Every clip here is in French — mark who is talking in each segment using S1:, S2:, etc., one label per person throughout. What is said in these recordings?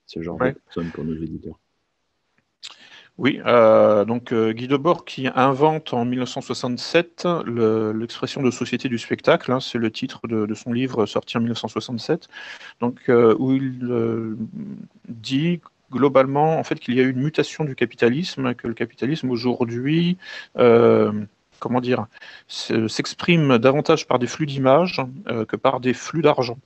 S1: ce genre de
S2: Ouais.
S1: personnes pour nos éditeurs.
S2: Oui, donc Guy Debord qui invente en 1967 l'expression de société du spectacle, hein, c'est le titre de son livre sorti en 1967, donc où il dit globalement en fait qu'il y a eu une mutation du capitalisme, que le capitalisme aujourd'hui, comment dire, s'exprime davantage par des flux d'images que par des flux d'argent.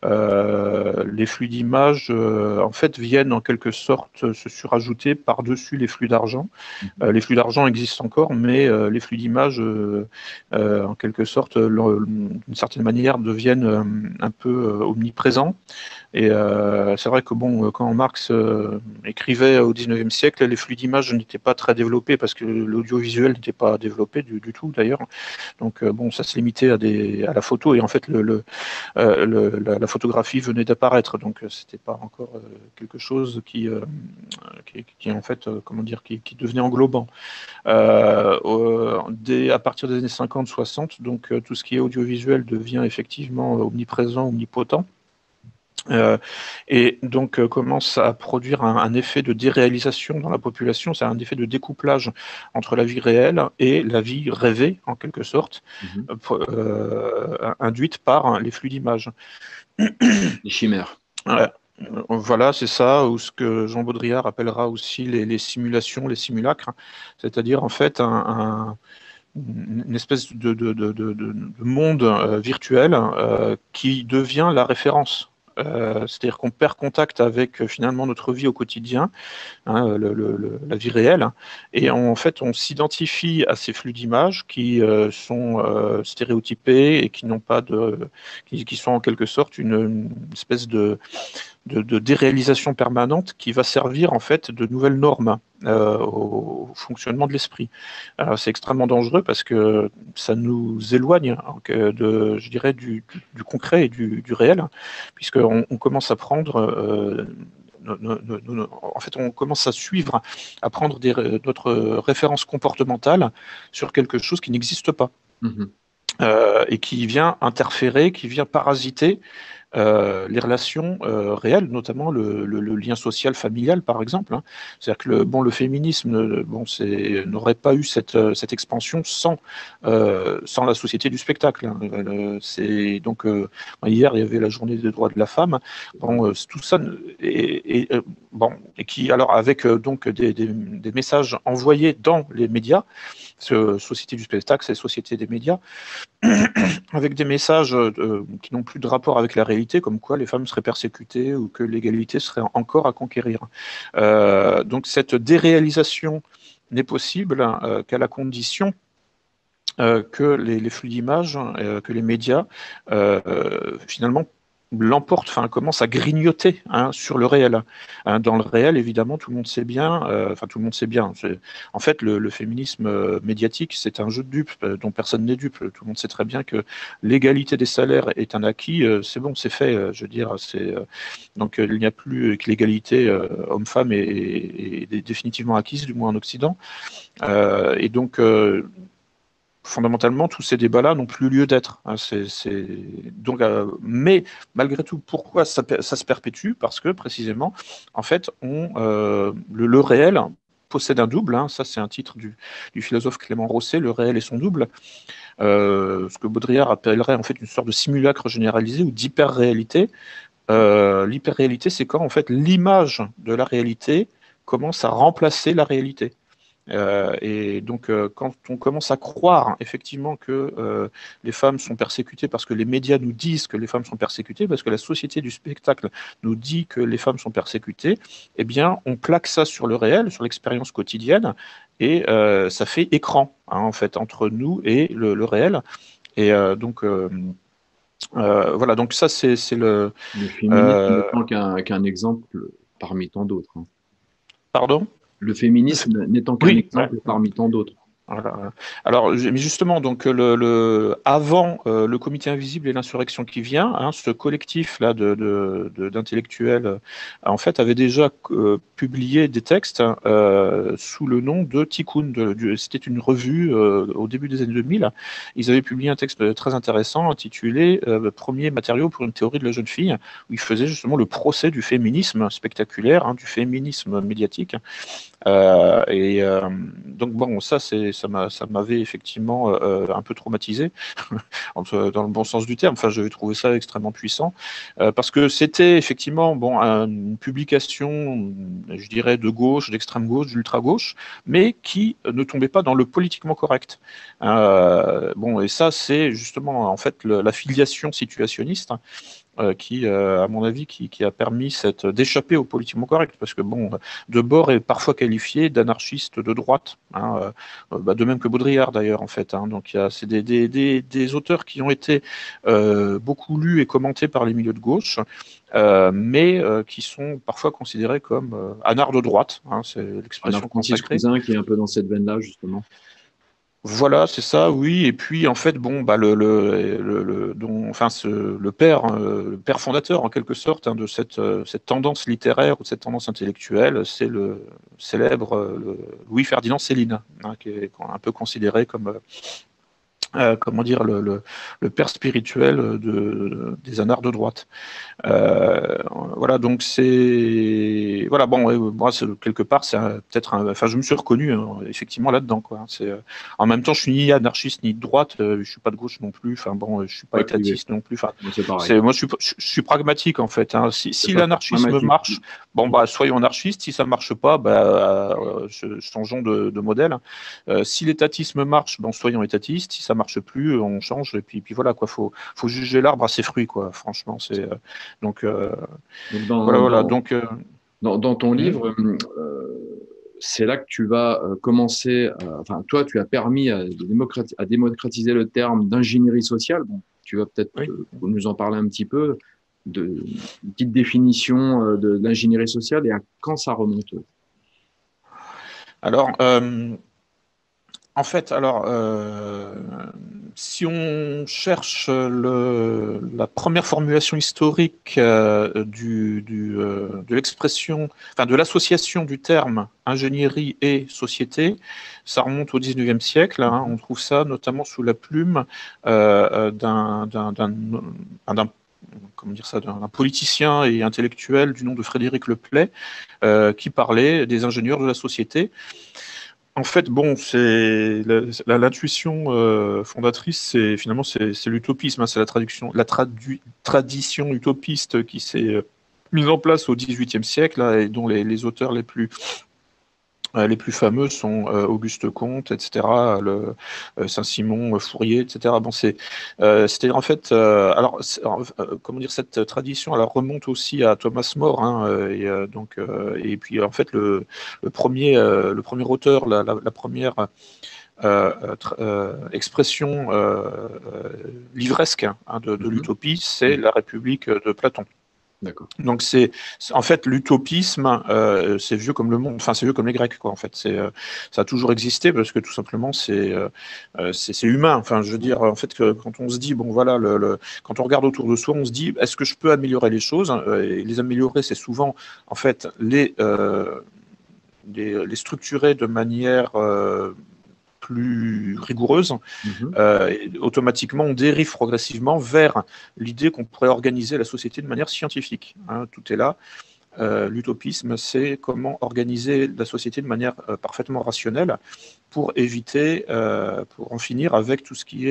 S2: Les flux d'images, en fait, viennent en quelque sorte se surajouter par-dessus les flux d'argent. Les flux d'argent existent encore, mais les flux d'images, en quelque sorte, d'une certaine manière, deviennent un peu omniprésents. Et c'est vrai que bon, quand Marx écrivait au XIXe siècle, les flux d'images n'étaient pas très développés parce que l'audiovisuel n'était pas développé du tout d'ailleurs. Donc bon, ça se limitait à la photo et en fait la photographie venait d'apparaître, donc c'était pas encore quelque chose qui en fait, comment dire, qui devenait englobant. À partir des années 50-60, donc tout ce qui est audiovisuel devient effectivement omniprésent, omnipotent. Et donc commence à produire un effet de déréalisation dans la population, c'est un effet de découplage entre la vie réelle et la vie rêvée, en quelque sorte, induite par les flux d'images.
S1: Les chimères.
S2: Ouais. Voilà, c'est ça, ou ce que Jean Baudrillard appellera aussi les simulations, les simulacres, c'est-à-dire en fait une espèce de monde virtuel qui devient la référence. C'est-à-dire qu'on perd contact avec finalement notre vie au quotidien, hein, la vie réelle, hein, et en fait on s'identifie à ces flux d'images qui sont stéréotypés et qui n'ont pas qui sont en quelque sorte une espèce de déréalisation permanente qui va servir en fait de nouvelles normes au fonctionnement de l'esprit. Alors c'est extrêmement dangereux parce que ça nous éloigne je dirais, du concret et du réel, puisqu'on commence à prendre en fait, on commence à suivre, à prendre notre référence comportementale sur quelque chose qui n'existe pas. Et qui vient interférer, qui vient parasiter les relations réelles, notamment le lien social familial, par exemple, hein. C'est-à-dire que le féminisme n'aurait pas eu cette expansion sans la société du spectacle, hein. Donc, hier, il y avait la journée des droits de la femme. Bon, tout ça, bon, et qui, alors, avec donc des messages envoyés dans les médias, société du spectacle, c'est société des médias, avec des messages qui n'ont plus de rapport avec la réalité, comme quoi les femmes seraient persécutées ou que l'égalité serait encore à conquérir. Donc cette déréalisation n'est possible qu'à la condition que les flux d'images, que les médias, finalement, l'emportent, enfin, commencent à grignoter, hein, sur le réel. Hein, dans le réel, évidemment, tout le monde sait bien, tout le monde sait bien. En fait, le féminisme médiatique, c'est un jeu de dupes dont personne n'est dupe. Tout le monde sait très bien que l'égalité des salaires est un acquis. C'est bon, c'est fait. Je veux dire, donc il n'y a plus que l'égalité homme-femme est définitivement acquise, du moins en Occident. Et donc fondamentalement, tous ces débats-là n'ont plus lieu d'être, hein. Donc, mais malgré tout, pourquoi ça se perpétue? Parce que précisément, en fait, le réel possède un double, hein. Ça, c'est un titre du philosophe Clément Rosset, le réel et son double, ce que Baudrillard appellerait en fait une sorte de simulacre généralisé ou d'hyper-réalité. L'hyper-réalité, c'est quand en fait l'image de la réalité commence à remplacer la réalité. Et donc, quand on commence à croire effectivement que les femmes sont persécutées parce que les médias nous disent que les femmes sont persécutées, parce que la société du spectacle nous dit que les femmes sont persécutées, eh bien, on plaque ça sur le réel, sur l'expérience quotidienne, et ça fait écran, hein, en fait, entre nous et le réel. Et donc, voilà, donc ça, c'est le...
S1: Le féminisme
S2: Euh,
S1: n'étant qu'un exemple parmi tant d'autres, hein.
S2: pardon?
S1: Le féminisme n'étant qu'un
S2: Oui, ouais.
S1: exemple parmi tant d'autres.
S2: Voilà. Alors, mais justement, donc avant le Comité Invisible et l'insurrection qui vient, hein, ce collectif-là d'intellectuels, en fait, avait déjà publié des textes sous le nom de Tikkun. C'était une revue au début des années 2000. Ils avaient publié un texte très intéressant intitulé Premier matériau pour une théorie de la jeune fille, où ils faisaient justement le procès du féminisme spectaculaire, hein, du féminisme médiatique. Donc bon, ça m'avait effectivement un peu traumatisé, dans le bon sens du terme. Enfin, j'avais trouvé ça extrêmement puissant parce que c'était effectivement bon une publication, je dirais de gauche, d'extrême gauche, d'ultra gauche, mais qui ne tombait pas dans le politiquement correct. Bon, et ça c'est justement en fait la filiation situationniste qui, à mon avis, qui a permis d'échapper au politiquement correct, parce que bon, Debord est parfois qualifié d'anarchiste de droite, hein, de même que Baudrillard d'ailleurs en fait. Hein, donc c'est des auteurs qui ont été beaucoup lus et commentés par les milieux de gauche, mais qui sont parfois considérés comme anards de droite, hein, c'est l'expression
S1: Francis
S2: consacrée.
S1: Cousin qui est un peu dans cette veine-là justement.
S2: Voilà, c'est ça, oui. Et puis, en fait, bon, bah, le père fondateur, en quelque sorte, hein, de cette tendance littéraire ou de cette tendance intellectuelle, c'est le célèbre Louis-Ferdinand Céline, hein, qui est un peu considéré comme comment dire, le père spirituel des anards de droite. Voilà, donc c'est voilà, bon, moi quelque part c'est peut-être enfin je me suis reconnu effectivement là-dedans, quoi. C'est en même temps je suis ni anarchiste ni de droite, je suis pas de gauche non plus, enfin bon, je suis pas étatiste non plus, enfin
S1: c'est pareil.
S2: moi je suis pragmatique en fait, hein. Si l'anarchisme marche, bon bah soyons anarchistes. Si ça marche pas, bah changeons de modèle. Si l'étatisme marche, bon soyons étatistes. Si ça marche plus, on change, et puis voilà, quoi. Faut juger l'arbre à ses fruits, quoi. Franchement, c'est donc voilà. Donc
S1: dans ton livre, c'est là que tu vas commencer. Enfin, toi, tu as permis à démocratiser le terme d'ingénierie sociale. Bon, tu vas peut-être nous en parler un petit peu une petite définition de l'ingénierie sociale et à quand ça remonte.
S2: Alors, en fait, si on cherche la première formulation historique de l'expression, enfin de l'association du terme ingénierie et société, ça remonte au XIXe siècle. Hein. On trouve ça notamment sous la plume d'un politicien et intellectuel du nom de Frédéric Leplay, qui parlait des ingénieurs de la société. En fait, bon, c'est l'intuition fondatrice, c'est l'utopisme, hein, c'est la tradition utopiste qui s'est mise en place au XVIIIe siècle, là, et dont les auteurs les plus fameux sont Auguste Comte, etc., Saint-Simon, Fourier, etc. Bon, c'était en fait, comment dire, cette tradition, elle remonte aussi à Thomas More, hein, et puis en fait le premier auteur, la première expression livresque, hein, de l'utopie, c'est la République de Platon. Donc c'est en fait l'utopisme, c'est vieux comme le monde, enfin c'est vieux comme les Grecs, quoi. En fait, ça a toujours existé parce que tout simplement c'est humain. Enfin, je veux dire, en fait, que quand on se dit bon voilà, quand on regarde autour de soi, on se dit est-ce que je peux améliorer les choses, et les améliorer, c'est souvent en fait les structurer de manière plus rigoureuse. Et automatiquement, on dérive progressivement vers l'idée qu'on pourrait organiser la société de manière scientifique. Hein, tout est là. L'utopisme, c'est comment organiser la société de manière parfaitement rationnelle pour éviter, pour en finir avec tout ce qui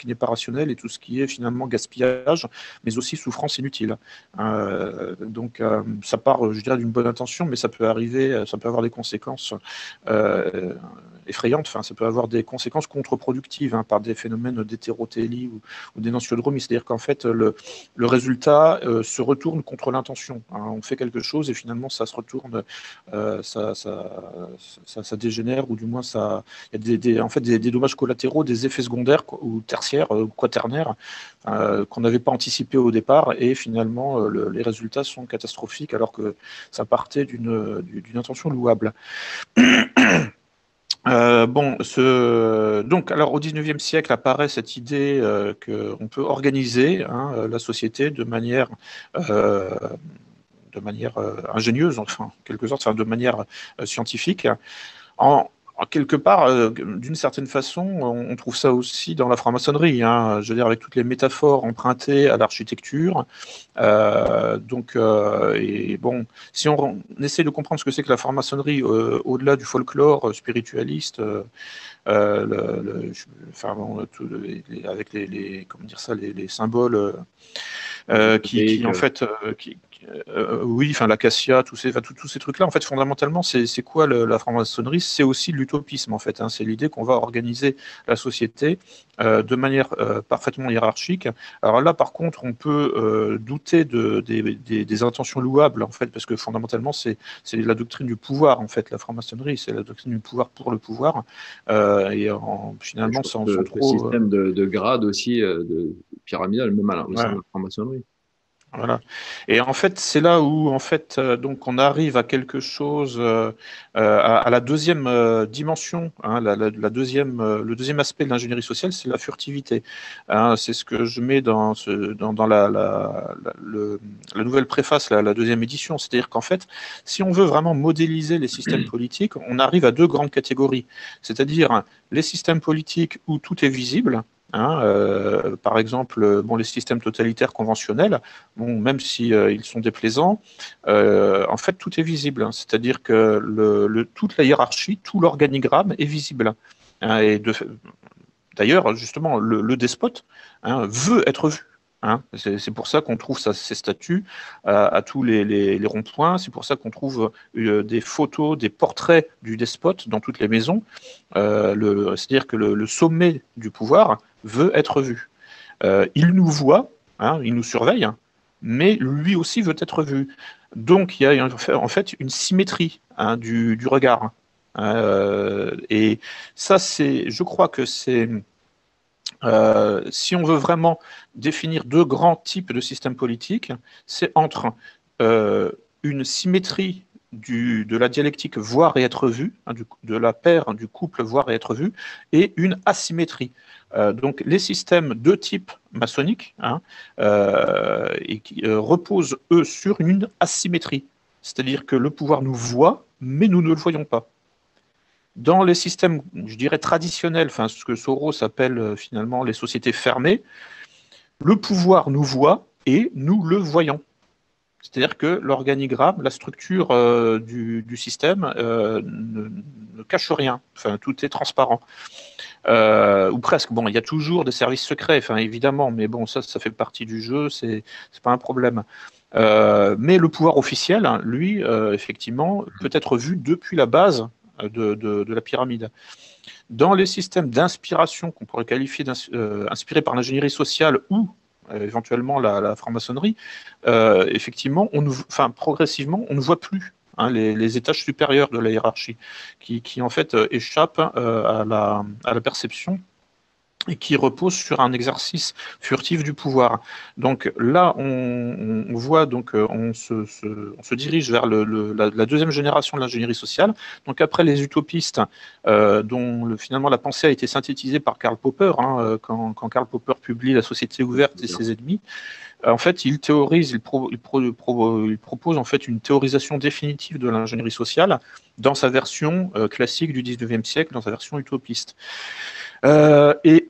S2: n'est pas rationnel et tout ce qui est finalement gaspillage, mais aussi souffrance inutile. Donc ça part, je dirais, d'une bonne intention, mais ça peut avoir des conséquences effrayantes. Enfin, ça peut avoir des conséquences contre-productives, hein, par des phénomènes d'hétérothélie ou d'énonciodromie. C'est-à-dire qu'en fait, le résultat se retourne contre l'intention. Hein. On fait quelque chose et finalement ça se retourne, ça dégénère, ou du moins il y a en fait des dommages collatéraux, des effets secondaires ou tertiaires, quaternaires, qu'on n'avait pas anticipé au départ, et finalement les résultats sont catastrophiques alors que ça partait d'une intention louable. Donc, alors au XIXe siècle apparaît cette idée qu'on peut organiser la société de manière ingénieuse, enfin, en quelque sorte, enfin, de manière scientifique. Quelque part, d'une certaine façon, on trouve ça aussi dans la franc-maçonnerie. Je veux dire, avec toutes les métaphores empruntées à l'architecture. Et bon, si on essaie de comprendre ce que c'est que la franc-maçonnerie au-delà du folklore spiritualiste, avec comment dire ça, les symboles qui en fait, oui, enfin l'acacia, tous ces trucs-là, en fait, fondamentalement, c'est quoi la franc-maçonnerie? C'est aussi l'utopisme, en fait. C'est l'idée qu'on va organiser la société de manière parfaitement hiérarchique. Alors là, par contre, on peut douter des intentions louables, en fait, parce que fondamentalement, c'est la doctrine du pouvoir, en fait, la franc-maçonnerie, c'est la doctrine du pouvoir pour le pouvoir. Finalement, sans trop.
S1: Le système de grades aussi, de pyramidal, même au sein de la franc-maçonnerie.
S2: Voilà. Et en fait, c'est là où donc on arrive à quelque chose, à la deuxième dimension, le deuxième aspect de l'ingénierie sociale, c'est la furtivité. C'est ce que je mets dans la nouvelle préface, la deuxième édition. C'est-à-dire qu'en fait, si on veut vraiment modéliser les systèmes politiques, on arrive à deux grandes catégories. C'est-à-dire les systèmes politiques où tout est visible. Par exemple, les systèmes totalitaires conventionnels, même si ils sont déplaisants, en fait, tout est visible. C'est-à-dire que toute la hiérarchie, tout l'organigramme est visible. D'ailleurs, justement, le despote veut être vu. C'est pour ça qu'on trouve ces statues à tous les ronds-points. C'est pour ça qu'on trouve des photos, des portraits du despote dans toutes les maisons. C'est-à-dire que le sommet du pouvoir veut être vu. Il nous voit, il nous surveille, mais lui aussi veut être vu. Donc il y a en fait une symétrie du regard. Et ça, je crois que c'est si on veut vraiment définir deux grands types de systèmes politiques, c'est entre une symétrie de la dialectique voir et être vu, de la paire, du couple voir et être vu, et une asymétrie. Donc les systèmes de type maçonnique qui reposent, eux, sur une asymétrie. C'est-à-dire que le pouvoir nous voit, mais nous ne le voyons pas. Dans les systèmes, je dirais, traditionnels, ce que Soros appelle finalement les sociétés fermées, le pouvoir nous voit et nous le voyons. C'est-à-dire que l'organigramme, la structure du système ne cache rien. Tout est transparent. Ou presque. Bon, il y a toujours des services secrets, évidemment, mais bon, ça fait partie du jeu, c'est pas un problème. Mais le pouvoir officiel, lui, effectivement, peut être vu depuis la base de la pyramide. Dans les systèmes d'inspiration qu'on pourrait qualifier d'inspirés par l'ingénierie sociale ou éventuellement la franc-maçonnerie, effectivement, progressivement, on ne voit plus les étages supérieurs de la hiérarchie qui en fait échappent à la perception et qui repose sur un exercice furtif du pouvoir. Donc là, on voit, on se dirige vers la deuxième génération de l'ingénierie sociale. Donc après les utopistes, dont finalement la pensée a été synthétisée par Karl Popper, quand Karl Popper publie La Société ouverte et ses ennemis. En fait, il théorise, il propose en fait une théorisation définitive de l'ingénierie sociale dans sa version classique du 19e siècle, dans sa version utopiste. Et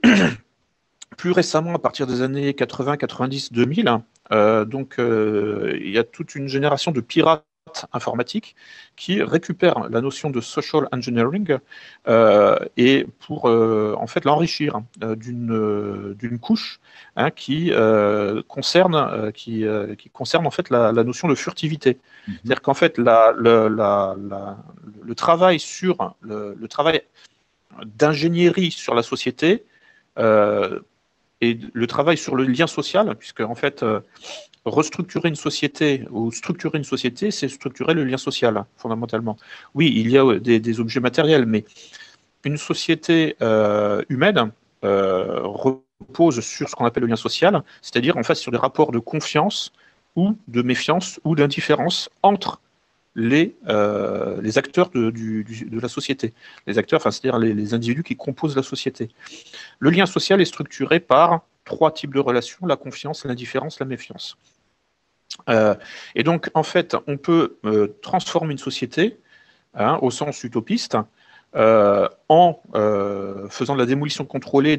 S2: plus récemment, à partir des années 80, 90, 2000, il y a toute une génération de pirates informatiques qui récupèrent la notion de social engineering et pour en fait l'enrichir d'une couche qui concerne en fait la notion de furtivité. C'est-à-dire qu'en fait le travail sur le travail d'ingénierie sur la société et le travail sur le lien social, puisque en fait restructurer une société ou structurer une société, c'est structurer le lien social, fondamentalement. Oui, il y a des objets matériels, mais une société humaine repose sur ce qu'on appelle le lien social, c'est-à-dire en fait sur des rapports de confiance ou de méfiance ou d'indifférence entre les acteurs de la société. Les acteurs, enfin, c'est-à-dire les individus qui composent la société. Le lien social est structuré par 3 types de relations, la confiance, l'indifférence, la méfiance. Et donc, en fait, on peut transformer une société, au sens utopiste, en faisant de la démolition contrôlée